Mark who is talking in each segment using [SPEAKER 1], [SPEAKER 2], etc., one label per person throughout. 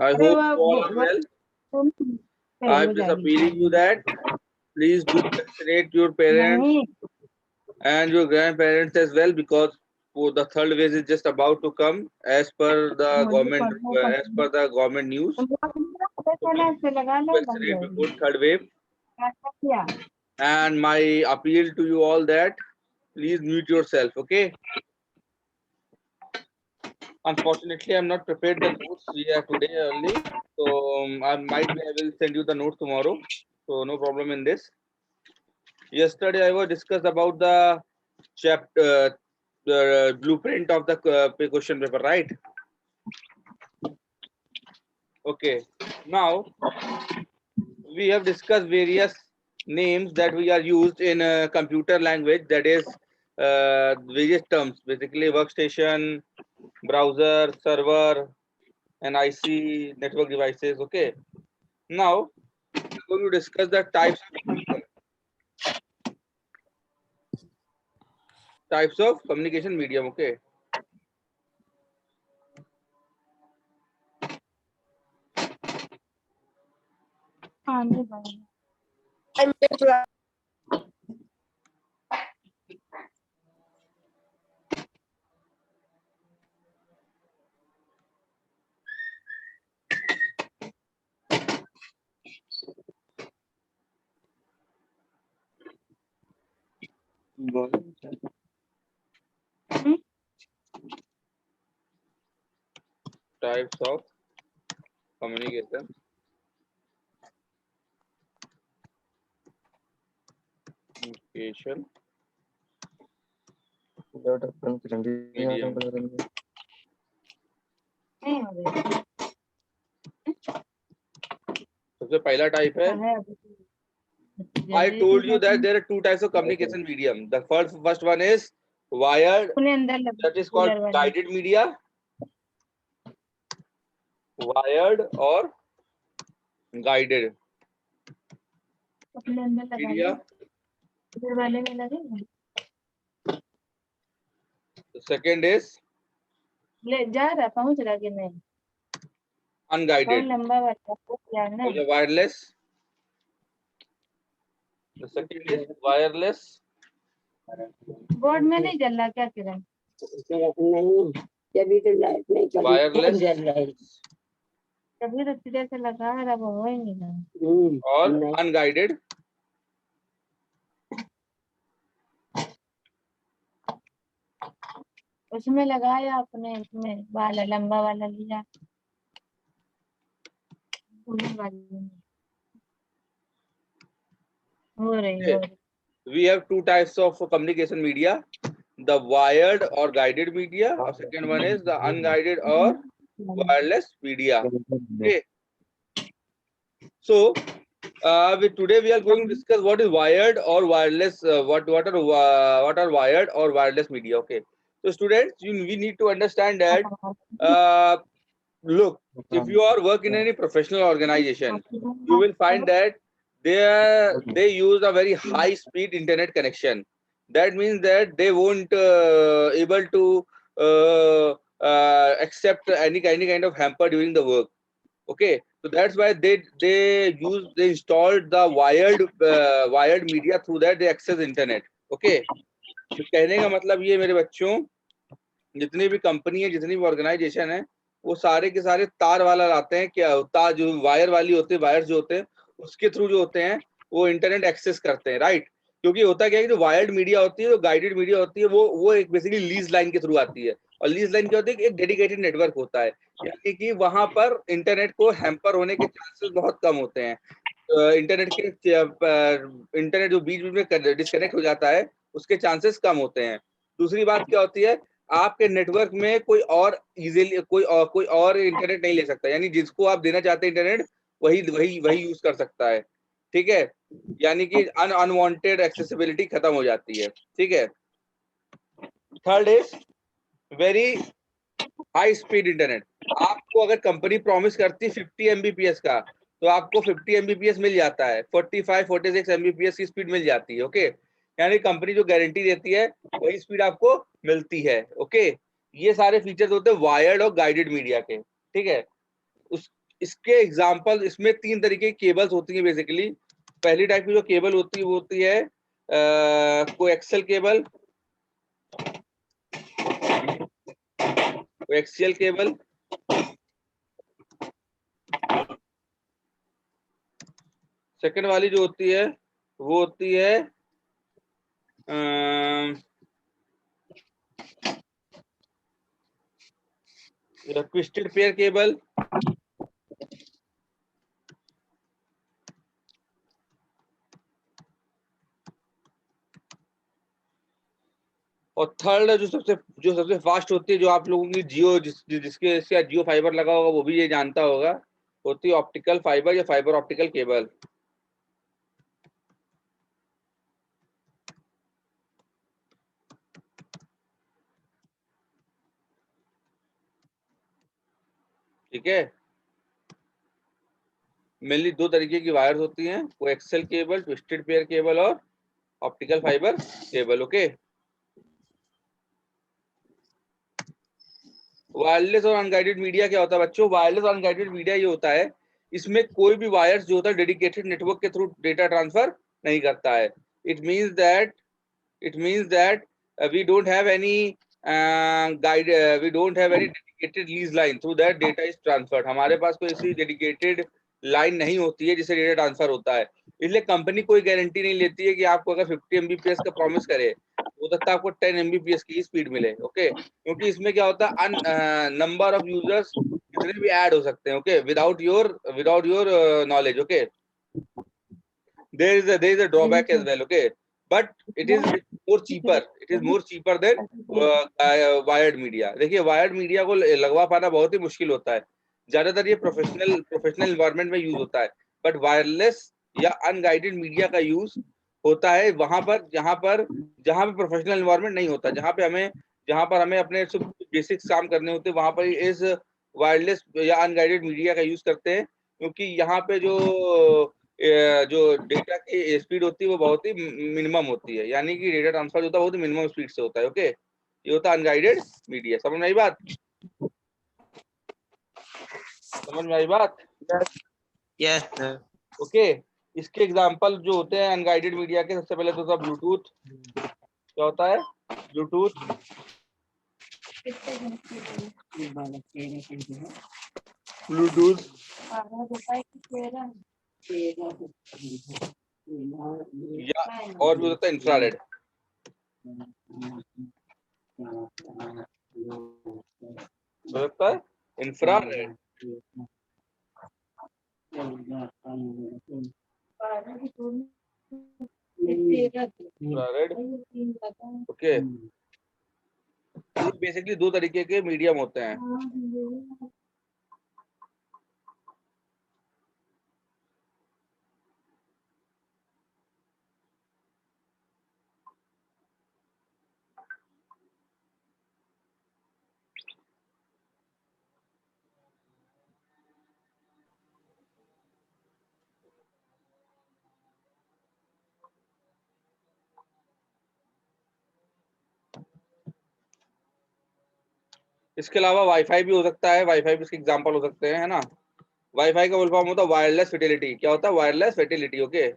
[SPEAKER 1] I
[SPEAKER 2] अरे
[SPEAKER 1] hope
[SPEAKER 2] वो
[SPEAKER 1] you all are well. I'm just appealing you that please do vaccinate your parents
[SPEAKER 2] नहीं
[SPEAKER 1] and your grandparents as well, because the third wave is just about to come as per the
[SPEAKER 2] मुझे
[SPEAKER 1] government
[SPEAKER 2] पढ़ना
[SPEAKER 1] as per the government news. So please
[SPEAKER 2] से लगा लो बन
[SPEAKER 1] vaccinate
[SPEAKER 2] जाएगी।
[SPEAKER 1] before third wave.
[SPEAKER 2] क्या
[SPEAKER 1] And my appeal to you all that please mute yourself, okay? Unfortunately, I'm not prepared the notes we have today early, so I will send you the notes tomorrow. So no problem in this. Yesterday I was discussed about the chapter, the blueprint of the question paper, right? Okay. Now we have discussed various names that we are used in computer language. That is various terms, basically workstation, browser, server, and IC network devices. Okay. Now we're going to discuss the types of communication medium. Okay.
[SPEAKER 2] आने वाला
[SPEAKER 1] Types of communication medium.
[SPEAKER 2] नहीं हो रही
[SPEAKER 1] सबसे पहला type है,
[SPEAKER 2] है अभी
[SPEAKER 1] I told you that there are two types of communication medium. The first one is wired,
[SPEAKER 2] अपने अंदर लगा
[SPEAKER 1] that is called
[SPEAKER 2] कूलर वाली
[SPEAKER 1] guided media. Wired or guided
[SPEAKER 2] अपने अंदर लगा
[SPEAKER 1] media.
[SPEAKER 2] कूलर वाले में लगे
[SPEAKER 1] The second is
[SPEAKER 2] ले जा रहा पहुंच रहा कि नहीं और
[SPEAKER 1] unguided.
[SPEAKER 2] लंबा वाला वो क्या है ना
[SPEAKER 1] So the wireless. The second is wireless.
[SPEAKER 2] Board में नहीं जल रहा क्या किरण
[SPEAKER 3] नहीं जब तो लाइट नहीं चली
[SPEAKER 1] Wireless
[SPEAKER 3] जल रही
[SPEAKER 2] तभी तो सीधे से लगा रहा वो हो ही नहीं रहा
[SPEAKER 1] or unguided.
[SPEAKER 2] उसमें लगाया अपने उसमें वाला लंबा वाला लिया कूलर वाले में हो रही
[SPEAKER 1] Okay. We have two types of communication media: the wired or guided media. Or second one is the unguided or wireless media. Okay. So today we are going to discuss what is wired or wireless. What are wired or wireless media? Okay. So students, we need to understand that. Look, if you are working in any professional organization, you will find that they use a very high speed internet connection. That means that they won't able to accept any kind of hamper during the work. Okay, so that's why they installed the wired media, through that they access internet. Okay, तो कहने का मतलब ये मेरे बच्चों, जितनी भी company है, जितनी भी ऑर्गेनाइजेशन है, वो सारे के सारे तार वाला लाते हैं। क्या तार जो वायर वाली होती है, वायर जो होते हैं उसके थ्रू जो होते हैं वो इंटरनेट एक्सेस करते हैं, राइट? क्योंकि होता क्या है कि जो वायर्ड मीडिया होती है, जो गाइडेड मीडिया होती है, वो एक बेसिकली लीज लाइन के थ्रू आती है। और लीज लाइन क्या होती है कि एक डेडिकेटेड नेटवर्क होता है, यानी कि वहां पर इंटरनेट को हैम्पर होने के चांसेस बहुत कम होते हैं। इंटरनेट जो बीच बीच में डिस्कनेक्ट हो जाता है उसके चांसेस कम होते हैं। दूसरी बात क्या होती है, आपके नेटवर्क में कोई और इजीली कोई और इंटरनेट नहीं ले सकता, यानी जिसको आप देना चाहते हैं इंटरनेट वही वही वही यूज कर सकता है। ठीक है, यानी कि अनवांटेड एक्सेसिबिलिटी खत्म हो जाती है। ठीक है। Third is very high speed internet. आपको अगर कंपनी प्रॉमिस करती है 50 Mbps का, तो आपको 50 Mbps मिल जाता है, 45-46 Mbps की स्पीड मिल जाती है। ओके, यानी कंपनी जो गारंटी देती है वही स्पीड आपको मिलती है। ओके, ये सारे फीचर्स होते हैं वायर्ड और गाइडेड मीडिया के। ठीक है, इसके एग्जांपल, इसमें 3 तरीके की केबल्स होती हैं बेसिकली। पहली टाइप की जो केबल होती है वो होती है coaxial cable, coaxial cable. Second वाली जो होती है वो होती है ट्विस्टेड पेयर केबल। और थर्ड जो सबसे फास्ट होती है, जो आप लोगों की जियो जिसके जियो फाइबर लगा होगा वो भी ये जानता होगा, होती है ऑप्टिकल फाइबर या फाइबर ऑप्टिकल केबल। ठीक है, मेनली 2 तरीके की वायर्स होती हैं, coaxial cable, twisted pair cable और optical fibre cable. Okay, wireless और अनगाइडेड मीडिया क्या होता है बच्चों? वायरलेस और अनगाइडेड मीडिया ये होता है, इसमें कोई भी वायर्स जो होता है डेडिकेटेड नेटवर्क के थ्रू डेटा ट्रांसफर नहीं करता है। It means that we don't have any we don't have any dedicated lease line through that data is transferred। हमारे पास कोई ऐसी डेडिकेटेड लाइन नहीं होती है जिससे डेटा ट्रांसफर होता है। इसलिए कंपनी कोई गारंटी नहीं लेती है कि आपको अगर 50 Mbps का प्रॉमिस करे, हो सकता है आपको 10 Mbps की स्पीड मिले। ओके, क्योंकि इसमें क्या होता है, नंबर ऑफ यूजर्स कितने भी ऐड हो सकते हैं। Okay, without your knowledge. Okay, there is a drawback as well। Okay, but it is more cheaper, than wired media। देखिए, वायर्ड मीडिया को लगवा पाना बहुत ही मुश्किल होता है, ज्यादातर ये प्रोफेशनल एनवायरनमेंट में यूज होता है। बट वायरलेस या अनगाइडेड मीडिया का यूज होता है वहां पर जहां पर प्रोफेशनल एनवायरनमेंट नहीं होता, जहां पर हमें अपने बेसिक्स काम करने होते हैं, वहां पर इस वायरलेस या अनगाइडेड मीडिया का यूज करते हैं। क्योंकि यहाँ पे जो डेटा की स्पीड होती है वो बहुत ही मिनिमम होती है, यानी कि डेटा ट्रांसफर होता है बहुत ही मिनिमम स्पीड से होता है। ओके, ये होता है अनगाइडेड मीडिया। समझ में आई बात?
[SPEAKER 4] Yes sir.
[SPEAKER 1] ओके, इसके एग्जांपल जो होते हैं अनगाइडेड मीडिया के, सबसे पहले तो होता है ब्लूटूथ। क्या होता है ब्लूटूथ? ब्लूटूथ या और भी होता है इंफ्रारेड। होता है इंफ्रारेड। इंफ्रारेड। ओके, बेसिकली 2 तरीके के मीडियम होते हैं। इसके अलावा वाईफाई भी हो सकता है, वाईफाई भी इसके एग्जांपल हो सकते हैं, है ना। वाईफाई का फुल फॉर्म होता है वायरलेस फिडेलिटी। क्या होता है? Wireless Fidelity. ओके,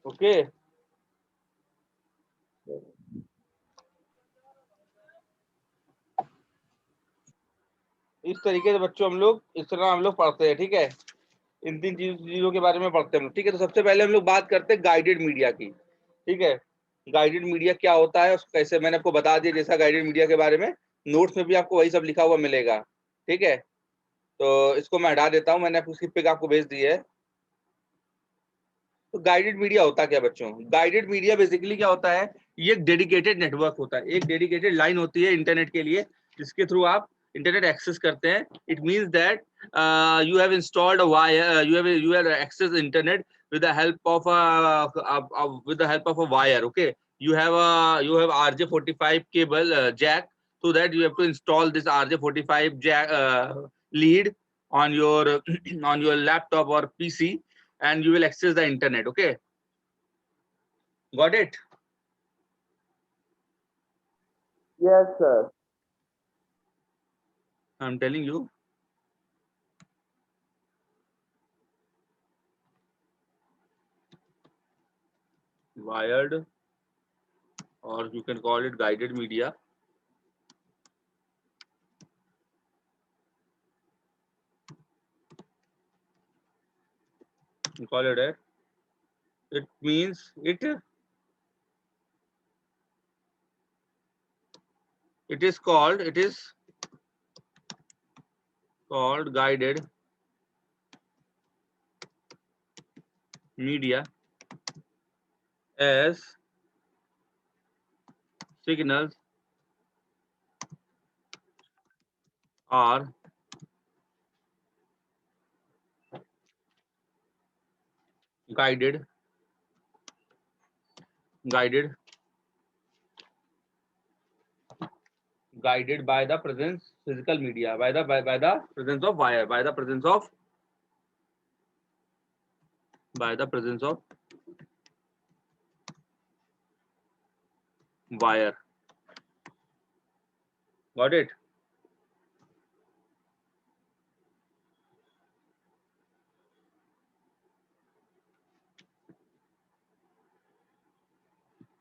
[SPEAKER 1] ओके, इस तरीके से बच्चों इस तरह हम लोग पढ़ते हैं। ठीक है, इन 3 चीजों के बारे में पढ़ते हैं हम लोग। ठीक है, तो सबसे पहले हम लोग बात करते हैं गाइडेड मीडिया की। ठीक है, गाइडेड मीडिया क्या होता है, उसको कैसे, मैंने आपको बता दिया जैसा गाइडेड मीडिया के बारे में नोट्स में भी आपको वही सब लिखा हुआ मिलेगा। ठीक है, तो इसको मैं हटा देता हूँ, मैंने आपको स्क्रिप्ट पे आपको भेज दी है। तो गाइडेड मीडिया होता क्या बच्चों? गाइडेड मीडिया बेसिकली क्या होता है, ये एक डेडिकेटेड नेटवर्क होता है, एक डेडिकेटेड लाइन होती है इंटरनेट के लिए, जिसके थ्रू आप इंटरनेट एक्सेस करते हैं। It means that you have installed a wire, you have access internet with the help of a wire. Okay, you have RJ45 cable jack, so that you have to install this RJ45 jack lead on your on your laptop or PC, and you will access the internet. Okay, got it? Yes, sir. I'm telling you. Wired, or you can call it guided media. You call it that. It means it is called guided media as signals are guided by the presence physical media, by the presence of wire, by the presence of wire. Got it?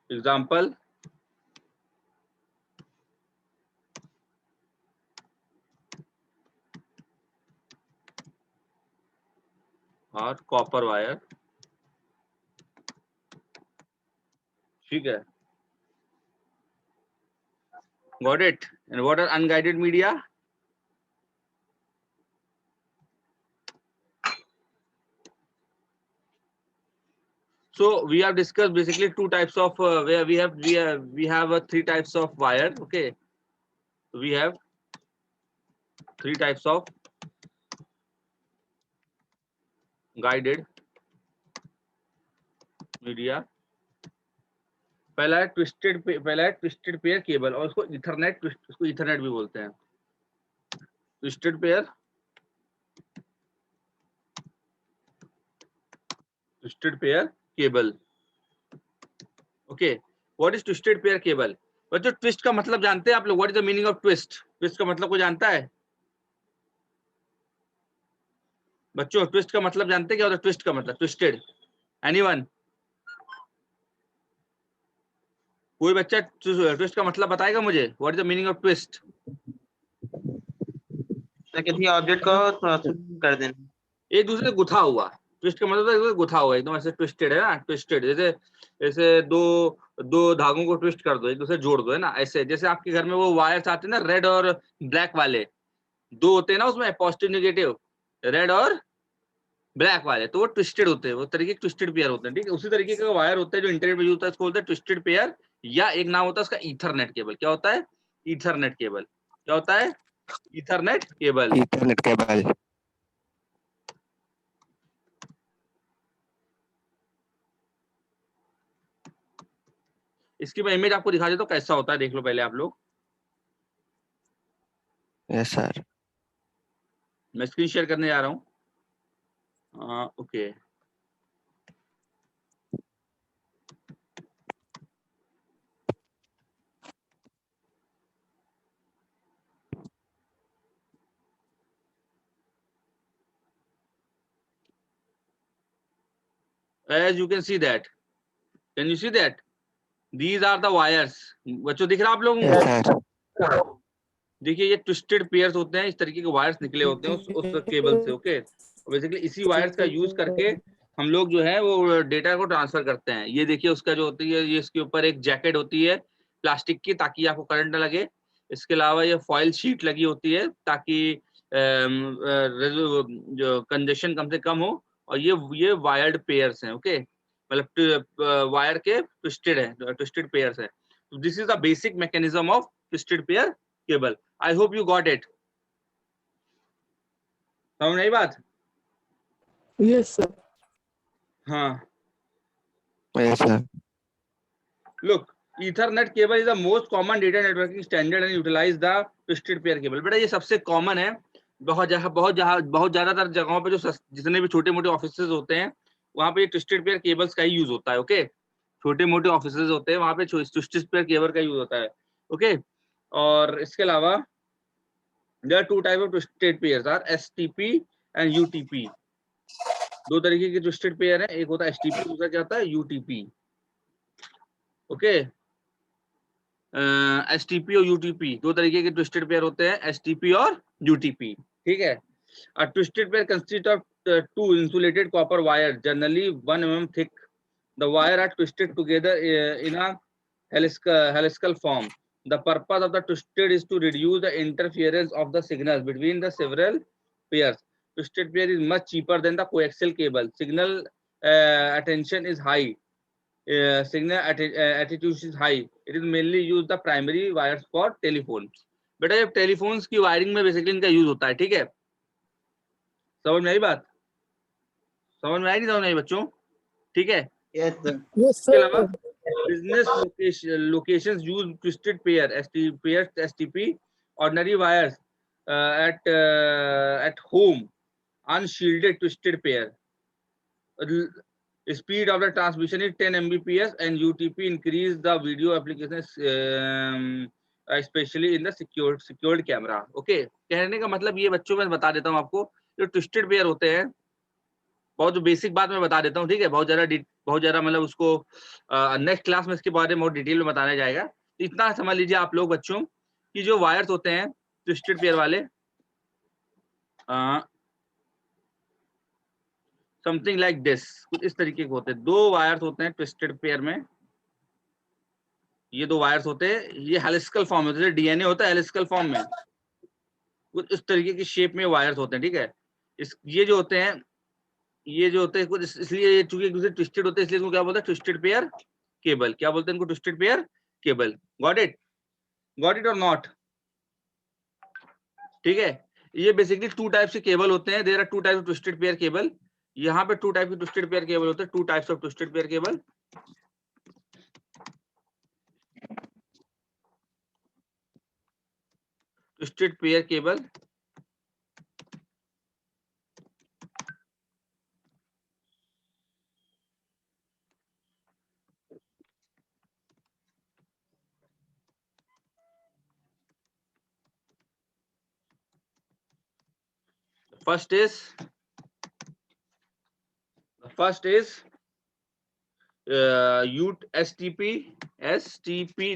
[SPEAKER 1] Example, or copper wire. ठीक है? Got it? And what are unguided media? So we have discussed basically two types of where we have three types of wire. Okay, we have three types of guided media. पहला है twisted pair cable, और उसको Ethernet भी बोलते हैं. Twisted pair cable. Okay, what is twisted pair cable? बच्चों, twist का मतलब जानते हैं आप लोग? What is the meaning of twist? Twist का मतलब कोई जानता है? बच्चों, ट्विस्ट का मतलब जानते हैं क्या होता है? ट्विस्ट का मतलब, ट्विस्टेड, एनीवन? कोई बच्चा ट्विस्ट का मतलब बताएगा मुझे? What is the meaning of twist?
[SPEAKER 4] किसी ऑब्जेक्ट को कर देना,
[SPEAKER 1] एक दूसरे से गुथा हुआ. ट्विस्ट का मतलब है गुथा हुआ, एकदम ऐसे ट्विस्टेड है ना. ट्विस्टेड जैसे दो धागों को ट्विस्ट कर दो, एक दूसरे जोड़ दो, है ना. ऐसे जैसे आपके घर में वो वायर्स आते हैं ना, रेड और ब्लैक वाले, दो होते हैं ना उसमें, पॉजिटिव नेगेटिव, रेड और ब्लैक वाले, तो वो ट्विस्टेड होते हैं. वो तरीके ट्विस्टेड पेयर होते हैं. ठीक है, उसी तरीके का वायर होता है जो इंटरनेट में यूज होता है, उसको बोलते हैं ट्विस्टेड पेयर. या एक नाम होता है उसका ईथरनेट केबल. क्या होता है? Ethernet cable. क्या होता है? Ethernet cable. इसकी मैं इमेज आपको दिखा देता हूं, कैसा होता है, देख लो पहले आप लोग.
[SPEAKER 5] Yes sir.
[SPEAKER 1] मैं स्क्रीन शेयर करने जा रहा हूँ. Okay, as you can see that, can you see that these are the wires? बच्चों, दिख रहा आप लोगों को? देखिए, ये ट्विस्टेड पेयर्स होते हैं, इस तरीके के वायर्स निकले होते हैं उस केबल से. ओके, बेसिकली इसी वायर्स का यूज करके हम लोग जो है वो डेटा को ट्रांसफर करते हैं. ये देखिए, उसका जो होती है, ये इसके ऊपर एक जैकेट होती है प्लास्टिक की, ताकि आपको करंट न लगे. इसके अलावा ये फॉइल शीट लगी होती है ताकि जो कंजेशन कम से कम हो. और ये वायर्ड पेयर्स हैं. ओके, मतलब वायर के ट्विस्टेड पेयर्स है. This is the basic mechanism of twisted pair cable. I hope you got it. समझ आई बात?
[SPEAKER 5] Yes sir.
[SPEAKER 1] हाँ,
[SPEAKER 5] yes sir.
[SPEAKER 1] look, Ethernet cable is the most common data networking standard and utilize the twisted pair cable. बेटा, ये सबसे common है. बहुत ज्यादातर जगहों पे जो जितने भी छोटे मोटे ऑफिसेज होते हैं, वहां पे ट्विस्टेड पेयर केबल्स का ही यूज होता है. ओके, छोटे मोटे ऑफिसेज होते हैं, वहां पे ट्विस्टेड पेयर केबल का यूज होता है. ओके, और इसके अलावा there are two type of twisted pairs are STP and UTP. दो तरीके के ट्विस्टेड पेयर है, एक होता है एसटीपी, दूसरा क्या होता है यूटीपी। ओके, एसटीपी और यूटीपी दो तरीके के ट्विस्टेड पेयर होते हैं, एसटीपी और यूटीपी। ठीक है, a twisted pair consists of two insulated copper wires generally 1 mm thick. The wire are twisted together in a helical form. The purpose of the twisted is to reduce the interference of the signals between the several pairs. Twisted pair is much cheaper than the coaxial cable. Signal attention is high. Signal attitude is high. It is mainly used the primary wires for telephone. बेटा ये telephones की wiring में basically इनका use होता है। ठीक है, समझ में आई बात? समझ में आई नहीं समझ में आई बच्चों? ठीक है,
[SPEAKER 4] यस सर।
[SPEAKER 1] इसके अलावा business locations use twisted pair STP ordinary wires at home unshielded twisted pair. Speed of the transmission is 10 Mbps and UTP increase the video applications especially in the secured camera. Okay, कहने का मतलब ये बच्चों में बता देता हूँ आपको, जो ट्विस्टेड पेयर होते हैं, बहुत बेसिक बात मैं बता देता हूँ। ठीक है, बहुत ज्यादा मतलब उसको नेक्स्ट क्लास में इसके बारे में बहुत डिटेल में बताया जाएगा। इतना समझ लीजिए आप लोग बच्चों कि जो वायर्स होते हैं ट्विस्टेड पेयर वाले समथिंग लाइक दिस, कुछ इस तरीके के होते हैं। दो वायर्स होते हैं ट्विस्टेड पेयर में, ये दो वायर्स होते हैं, ये हेलिकल फॉर्म में, जैसे डीएनए होता है हेलिकल फॉर्म में, कुछ इस तरीके की शेप में वायर्स होते हैं। ठीक है, ये जो होते हैं कुछ इसलिए चूंकि एक दूसरे ट्विस्टेड होते हैं इसलिए इनको क्या बोलते हैं ट्विस्टेड पेयर केबल। क्या बोलते हैं इनको? Twisted pair cable. Got it और नॉट? ठीक है, ये बेसिकली टू टाइप्स के केबल होते हैं। There are two types of twisted pair cable. यहाँ पे टू टाइप के ट्विस्टेड पेयर केबल होते हैं, two types of twisted pair cable. Twisted pair cable first is STP,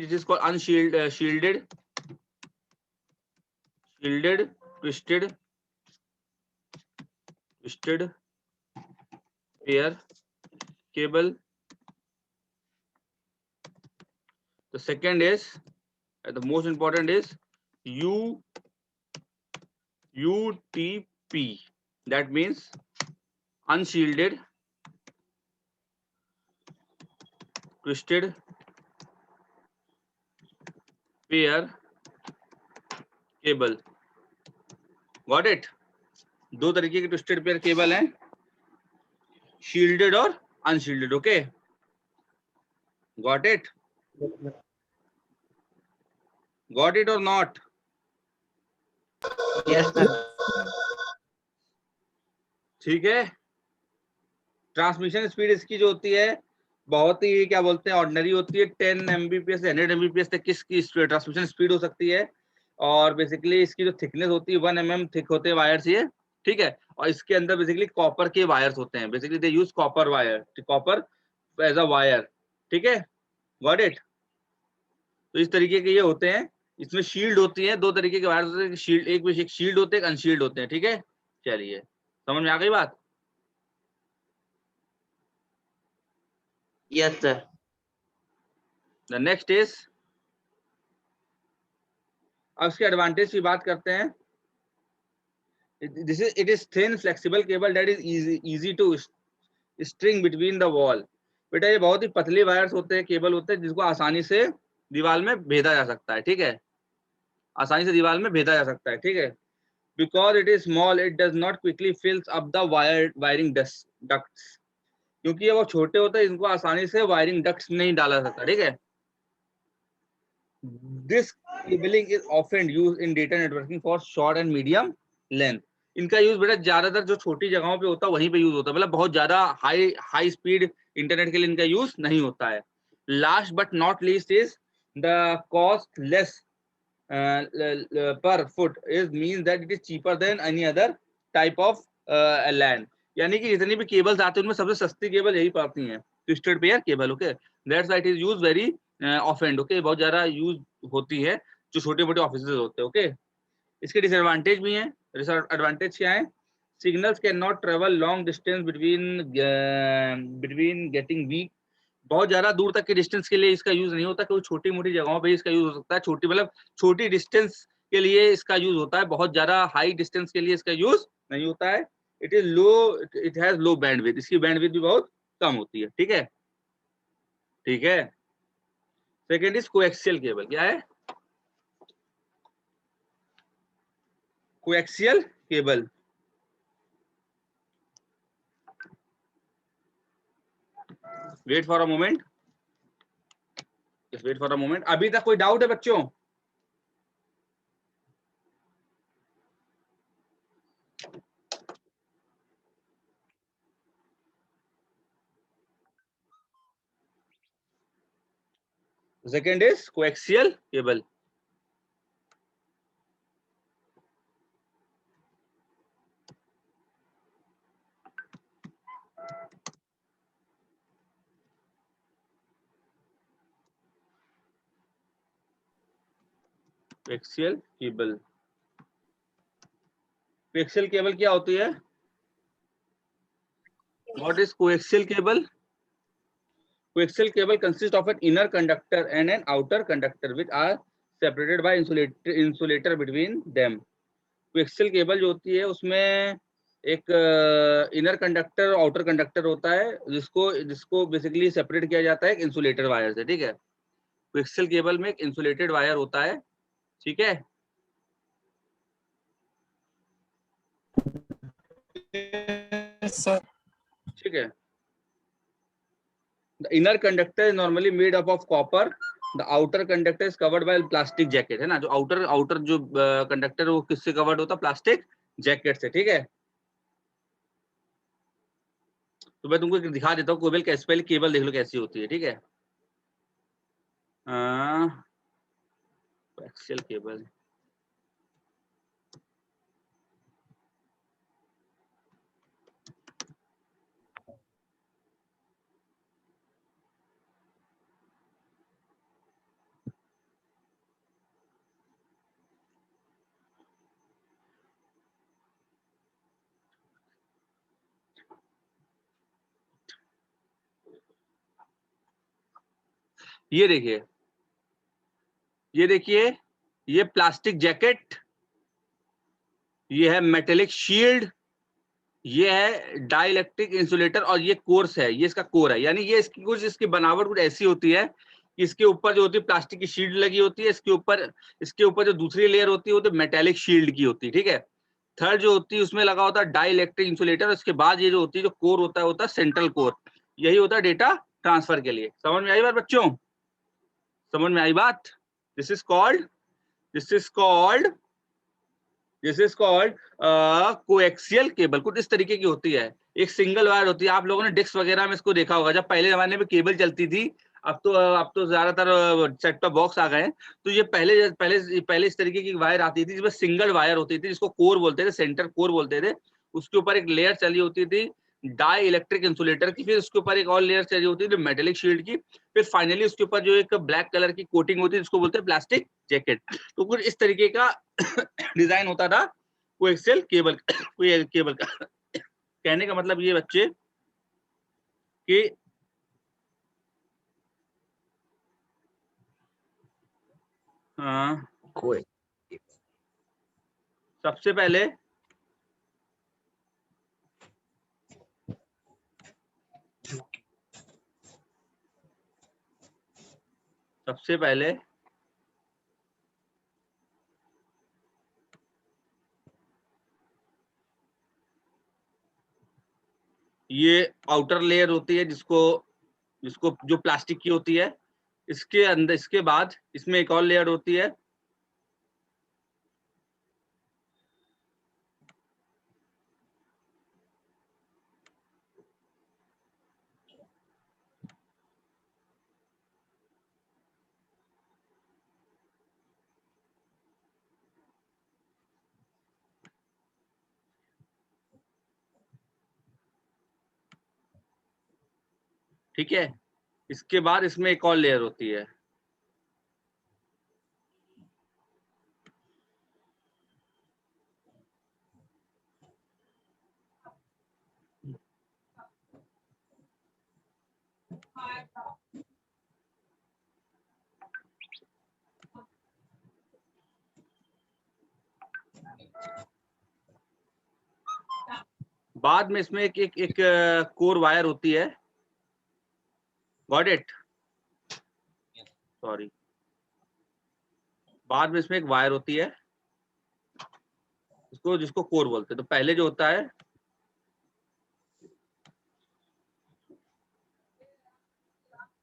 [SPEAKER 1] this is called shielded twisted pair cable. The second is, the most important is UTP, that means unshielded twisted pair cable. Got it? दो तरीके के twisted pair cable हैं, shielded और unshielded. Okay, got it? Got it और not?
[SPEAKER 4] Yes sir. ठीक
[SPEAKER 1] है, transmission speed इसकी जो होती है बहुत ही क्या बोलते हैं ऑर्डिनरी होती है। 10 Mbps से 100 Mbps तक किसकी ट्रांसमिशन स्पीड हो सकती है। और बेसिकली इसकी जो थिकनेस होती है 1 mm थिक होते हैं वायर्स ये। ठीक है, और इसके अंदर बेसिकली कॉपर के वायर्स होते हैं। Basically they use copper wire, copper as a wire. ठीक है, गॉट इट? तो इस तरीके के ये होते हैं। इसमें शील्ड होती है, दो तरीके के वायर्स होते हैं, शील्ड एक शील्ड होते हैं, अनशील्ड होते हैं। ठीक है, चलिए समझ में आ गई बात?
[SPEAKER 4] Yes sir.
[SPEAKER 1] The next is, अब इसके एडवांटेज की बात करते हैं। It is thin flexible cable that is easy to string between the wall. बेटा ये बहुत ही पतले वायर्स होते हैं, केबल होते हैं, जिसको आसानी से दीवार में भेजा जा सकता है। ठीक है, आसानी से दीवार में भेजा जा सकता है। ठीक है, because it is small it does not quickly fills up the wiring ducts. क्योंकि ये वो छोटे होते हैं, इनको आसानी से वायरिंग डक्ट्स नहीं डाला जा सकता। ठीक है, this cabling is often used in data networking for short and medium length. इनका यूज बेटा ज्यादातर जो छोटी जगहों पे होता है वहीं पे यूज होता है, मतलब बहुत ज्यादा हाई स्पीड इंटरनेट के लिए इनका यूज नहीं होता है। Last but not least is the cost less per foot is means that it is cheaper than any other type of LAN. यानी कि जितनी भी केबल्स आती हैं उनमें सबसे सस्ती केबल यही पड़ती हैं, twisted pair cable. Okay, that's why it is used very offend. Okay, बहुत ज्यादा यूज होती है जो छोटे मोटे ऑफिस होते हैं. ओके, इसके डिसएडवांटेज भी हैं. डिसएडवांटेज क्या है? Signals can not travel long distance between getting weak. बहुत ज्यादा दूर तक के डिस्टेंस के लिए इसका यूज नहीं होता, कोई छोटी मोटी जगहों पे इसका यूज हो सकता है. छोटी मतलब छोटी डिस्टेंस के लिए इसका यूज होता है, बहुत ज्यादा हाई डिस्टेंस के लिए इसका यूज नहीं होता है. It is low, it has low bandwidth, इसकी बैंडविड्थ भी बहुत कम होती है. ठीक है, ठीक है. Second is coaxial cable. क्या है? Coaxial cable. Wait for a moment, wait for a moment. अभी तक कोई डाउट है बच्चों? Second is coaxial cable. Coaxial cable. Coaxial cable क्या होती है? What is coaxial cable? Coaxial cable consists of an inner conductor and an outer conductor which are separated by insulator between them. Coaxial cable जो होती है उसमें एक inner conductor outer conductor होता है जिसको बेसिकली सेपरेट किया जाता है एक इंसुलेटर वायर से. ठीक है, कोएक्सियल केबल में एक इंसुलेटेड वायर होता है. ठीक है, ठीक है. The inner conductor is normally made up of copper. The outer conductor is covered by plastic jacket. है ना, जो outer जो कंडक्टर वो किससे कवर्ड होता है? प्लास्टिक जैकेट से. ठीक है, तो मैं तुमको दिखा देता हूँ केबल कैसे, पहले केबल देख लो कैसी होती है. ठीक है, कोएक्सियल केबल. ये देखिए, ये देखिए, ये प्लास्टिक जैकेट, ये है मेटेलिक शील्ड, ये है डाइइलेक्ट्रिक इंसुलेटर और ये कोर्स है, ये इसका कोर है. यानी ये इसकी कुछ इसकी बनावट कुछ ऐसी होती है कि इसके ऊपर जो होती है प्लास्टिक की शील्ड लगी होती है, इसके ऊपर जो दूसरी लेयर होती है वो तो मेटेलिक शील्ड की होती है. ठीक है, थर्ड जो होती है उसमें लगा होता है डाइइलेक्ट्रिक इंसुलेटर. उसके बाद ये जो होती है जो कोर होता है सेंट्रल कोर. यही होता है डेटा ट्रांसफर के लिए. समझ में आई बात बच्चों? समझ में आई बात? This is called coaxial cable. कुछ इस तरीके की होती है, एक सिंगल वायर होती है. आप लोगों ने डिस्क वगैरह में इसको देखा होगा, जब पहले जमाने में केबल चलती थी. अब तो ज्यादातर सेट टॉप बॉक्स आ गए हैं. तो ये पहले इस तरीके की वायर आती थी जिसमें सिंगल वायर होती थी, जिसको कोर बोलते थे, सेंटर कोर बोलते थे. उसके ऊपर एक लेयर चली होती थी डाई इलेक्ट्रिक इंसुलेटर की, फिर उसके ऊपर एक और लेयर चली होती थी मेटेलिक शील्ड की, फिर फाइनली उसके ऊपर जो एक ब्लैक कलर की कोटिंग होती है जिसको बोलते हैं प्लास्टिक जैकेट. तो कुछ इस तरीके का डिजाइन होता था कोएक्सियल केबल का. कहने का मतलब ये बच्चे कि सबसे पहले ये आउटर लेयर होती है जिसको जो प्लास्टिक की होती है. इसके अंदर, इसके बाद इसमें एक और लेयर होती है. ठीक है। इसके बाद इसमें एक और लेयर होती है, बाद में इसमें एक कोर वायर होती है। Got it? सॉरी, बाद में इसमें एक वायर होती है, जिसको कोर बोलते हैं। तो पहले जो होता है,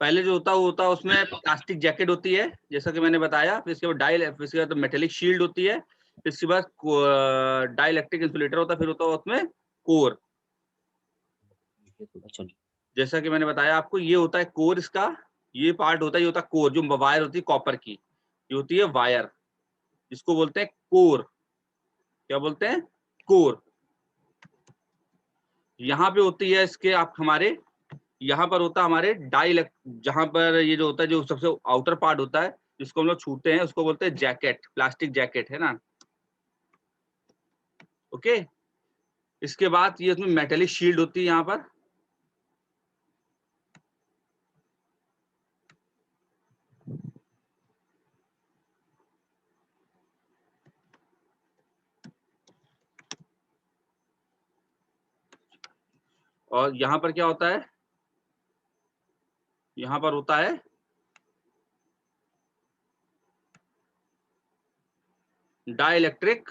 [SPEAKER 1] वो होता है उसमें प्लास्टिक जैकेट होती है, जैसा कि मैंने बताया। फिर इसके बाद मेटेलिक शील्ड होती है। फिर इसके बाद डाइलेक्ट्रिक इंसुलेटर होता है। फिर होता है उसमें कोर, जैसा कि मैंने बताया आपको। ये होता है कोर, इसका ये पार्ट होता है, ये होता है कोर। जो वायर होती है कॉपर की, ये होती है वायर, जिसको बोलते हैं कोर। क्या बोलते हैं? कोर। यहाँ पे होती है इसके हमारे यहाँ पर होता है हमारे जहां पर ये जो होता है, जो सबसे आउटर पार्ट होता है, जिसको हम लोग छूते हैं, उसको बोलते हैं जैकेट, प्लास्टिक जैकेट, है ना। ओके। इसके बाद ये उसमें मेटेलिक शील्ड होती है यहाँ पर। और यहाँ पर क्या होता है? यहाँ पर होता है डाइलेक्ट्रिक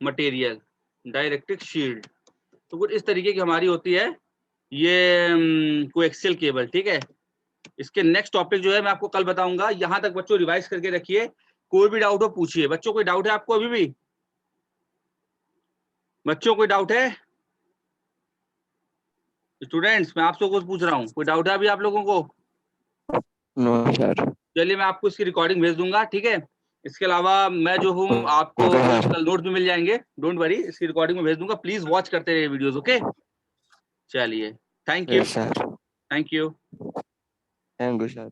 [SPEAKER 1] मटेरियल, डाइलेक्ट्रिक शील्ड। तो कुछ इस तरीके की हमारी होती है ये कोएक्सियल केबल। ठीक है। इसके नेक्स्ट टॉपिक जो है मैं आपको कल बताऊंगा। यहाँ तक बच्चों रिवाइज करके रखिए, कोई भी डाउट हो पूछिए। बच्चों कोई डाउट है आपको अभी भी? बच्चों कोई डाउट है? स्टूडेंट्स, मैं आपसे कुछ पूछ रहा हूँ, कोई डाउट है अभी आप लोगों को?
[SPEAKER 5] No sir.
[SPEAKER 1] चलिए, मैं आपको इसकी रिकॉर्डिंग भेज दूंगा। ठीक है। इसके अलावा मैं जो हूँ आपको कल नोट्स भी मिल जाएंगे, डोंट वरी। इसकी रिकॉर्डिंग में भेज दूंगा, प्लीज वॉच करते रहिए वीडियोस। ओके, चलिए, thank you.
[SPEAKER 5] Yes sir.
[SPEAKER 1] Thank you.
[SPEAKER 5] Thank you sir.